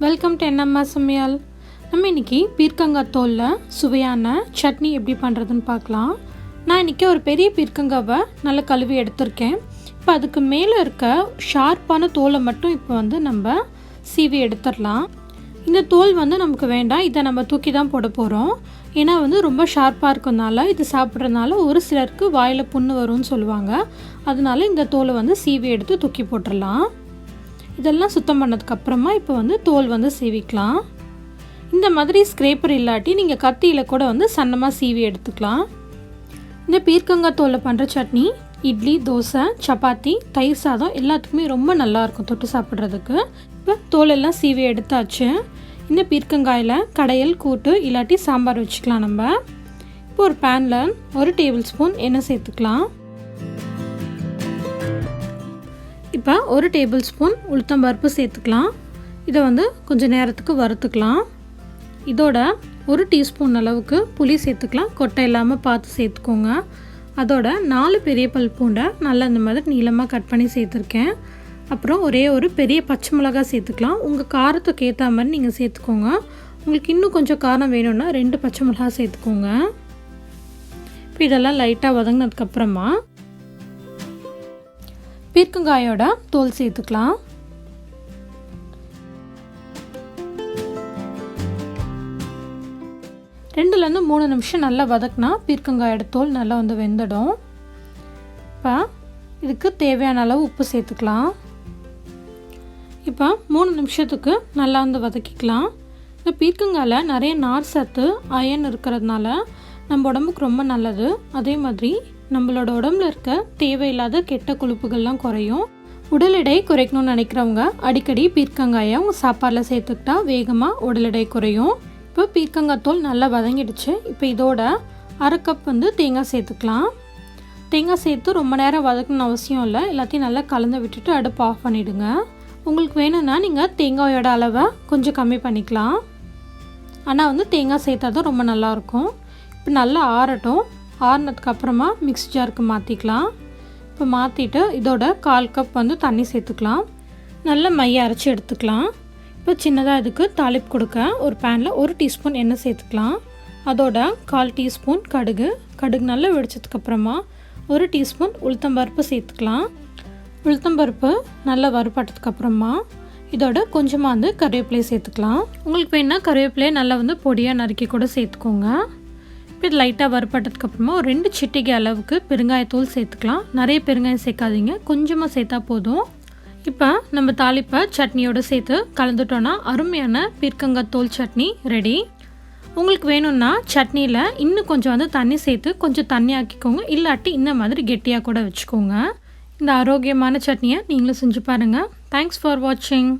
Welcome to Amma Samayal. நம்ம இன்னைக்கு பீர்க்கங்காய் தோல்ல சுவையான சட்னி எப்படி பண்ணுறதுன்னு பார்க்கலாம். நான் இன்றைக்கி ஒரு பெரிய பீர்க்கங்காவை நல்லா கழுவி எடுத்திருக்கேன். இப்போ அதுக்கு மேலே இருக்க ஷார்ப்பான தோலை மட்டும் இப்போ நம்ம சீவி எடுத்துடலாம். இந்த தோல் நமக்கு வேண்டாம், இதை நம்ம தூக்கி தான் போட போகிறோம். ஏன்னா ரொம்ப ஷார்ப்பாக இருக்கனால இது சாப்பிட்றதுனால ஒரு சிலருக்கு வாயில் புண்ணு வரும்னு சொல்லுவாங்க. அதனால இந்த தோலை சீவி எடுத்து தூக்கி போட்டுடலாம். இதெல்லாம் சுத்தம் பண்ணதுக்கப்புறமா இப்போ தோல் சீவிக்கலாம். இந்த மாதிரி ஸ்க்ரேப்பர் இல்லாட்டி நீங்கள் கத்தியில் கூட சன்னமாக சீவி எடுத்துக்கலாம். இந்த பீர்க்கங்காய் தோலில் பண்ணுற சட்னி இட்லி, தோசை, சப்பாத்தி, தயிர் சாதம் எல்லாத்துக்குமே ரொம்ப நல்லாயிருக்கும் தொட்டு சாப்பிட்றதுக்கு. இப்போ தோலெல்லாம் சீவி எடுத்தாச்சு. இந்த பீர்க்கங்காயில் கடையல், கூட்டு இல்லாட்டி சாம்பார் வச்சுக்கலாம். நம்ம இப்போ ஒரு பேனில் 1 டேபிள் ஸ்பூன் எண்ணெய் சேர்த்துக்கலாம். இப்போ 1 டேபிள் ஸ்பூன் உளுத்தம்பருப்பு சேர்த்துக்கலாம். இதை கொஞ்சம் நேரத்துக்கு வறுத்துக்கலாம். இதோட 1 டீஸ்பூன் அளவுக்கு புளி சேர்த்துக்கலாம். கொட்டை இல்லாமல் பார்த்து சேர்த்துக்கோங்க. அதோட 4 பெரிய பல் பூண்டை நல்லா இந்த மாதிரி நீளமாக கட் பண்ணி சேர்த்துருக்கேன். அப்புறம் ஒரே ஒரு பெரிய பச்சை மிளகாய் சேர்த்துக்கலாம். உங்கள் காரத்துக்கு ஏற்ற மாதிரி நீங்கள் சேர்த்துக்கோங்க. உங்களுக்கு இன்னும் கொஞ்சம் காரம் வேணும்னா 2 பச்சை மிளகாய் சேர்த்துக்கோங்க. இப்போ இதெல்லாம் லைட்டாக வதங்கினதுக்கப்புறமா பீர்க்கங்காயோட தோல் சேர்த்துக்கலாம். ரெண்டுலேருந்து 3 நிமிஷம் நல்லா வதக்கினா பீர்க்கங்காயோட தோல் நல்லா வெந்துடும். இப்போ இதுக்கு தேவையான அளவு உப்பு சேர்த்துக்கலாம். இப்போ 3 நிமிஷத்துக்கு நல்லா வதக்கிக்கலாம். இந்த பீர்க்கங்காயில் நிறைய நார் சத்து, அயன் இருக்கிறதுனால நம்ம உடம்புக்கு ரொம்ப நல்லது. அதே மாதிரி நம்மளோட உடம்புல இருக்க தேவையில்லாத கெட்ட கொழுப்புகள்லாம் குறையும். உடல் எடை குறைக்கணும்னு நினைக்கிறவங்க அடிக்கடி பீர்க்கங்காயை உங்கள் சாப்பாடில் சேர்த்துக்கிட்டா வேகமாக உடல் எடை குறையும். இப்போ பீர்க்கங்காய் தோல் நல்லா வதங்கிடுச்சு. இப்போ இதோட 1/2 கப் தேங்காய் சேர்த்துக்கலாம். தேங்காய் சேர்த்து ரொம்ப நேரம் வதக்கணும்னு அவசியம் இல்லை. எல்லாத்தையும் நல்லா கலந்து விட்டுட்டு அடுப்பு ஆஃப் பண்ணிவிடுங்க. உங்களுக்கு வேணும்னா நீங்கள் தேங்காயோட அளவை கொஞ்சம் கம்மி பண்ணிக்கலாம். ஆனால் தேங்காய் சேர்த்தா தான் ரொம்ப நல்லாயிருக்கும். இப்போ நல்லா ஆறட்டும். ஆறினதுக்கப்புறமா மிக்ஸி ஜாருக்கு மாற்றிக்கலாம். இப்போ மாற்றிட்டு இதோட 1/4 கப் தண்ணி சேர்த்துக்கலாம். நல்லா மைய அரைச்சி எடுத்துக்கலாம். இப்போ சின்னதாக இதுக்கு தாளிப்பு கொடுக்க ஒரு பேனில் 1 டீஸ்பூன் எண்ணெய் சேர்த்துக்கலாம். அதோட 1/4 டீஸ்பூன் கடுகு நல்லா வெடிச்சதுக்கப்புறமா 1 டீஸ்பூன் உளுத்தம்பருப்பு சேர்த்துக்கலாம். உளுத்தம்பருப்பு நல்லா வறுபட்டதுக்கப்புறமா இதோட கொஞ்சமாக கருவேப்பிலையை சேர்த்துக்கலாம். உங்களுக்கு வேணால் கருவேப்பிலையை நல்லா பொடியாக நறுக்கி கூட சேர்த்துக்கோங்க. இப்போ இது லைட்டாக வறுபட்டதுக்கப்புறமா ஒரு 2 சிட்டிகை அளவுக்கு பெருங்காயத்தூள் சேர்த்துக்கலாம். நிறைய பெருங்காயம் சேர்க்காதீங்க, கொஞ்சமாக சேர்த்தா போதும். இப்போ நம்ம தாளிப்பை சட்னியோடு சேர்த்து கலந்துட்டோன்னா அருமையான பீர்க்கங்காய் தோல் சட்னி ரெடி. உங்களுக்கு வேணும்னா சட்னியில் இன்னும் கொஞ்சம் தண்ணி சேர்த்து கொஞ்சம் தண்ணி ஆக்கிக்கோங்க. இல்லாட்டி இந்த மாதிரி கெட்டியாக கூட வச்சுக்கோங்க. இந்த ஆரோக்கியமான சட்னியை நீங்களும் செஞ்சு பாருங்கள். தேங்க்ஸ் ஃபார் வாட்சிங்.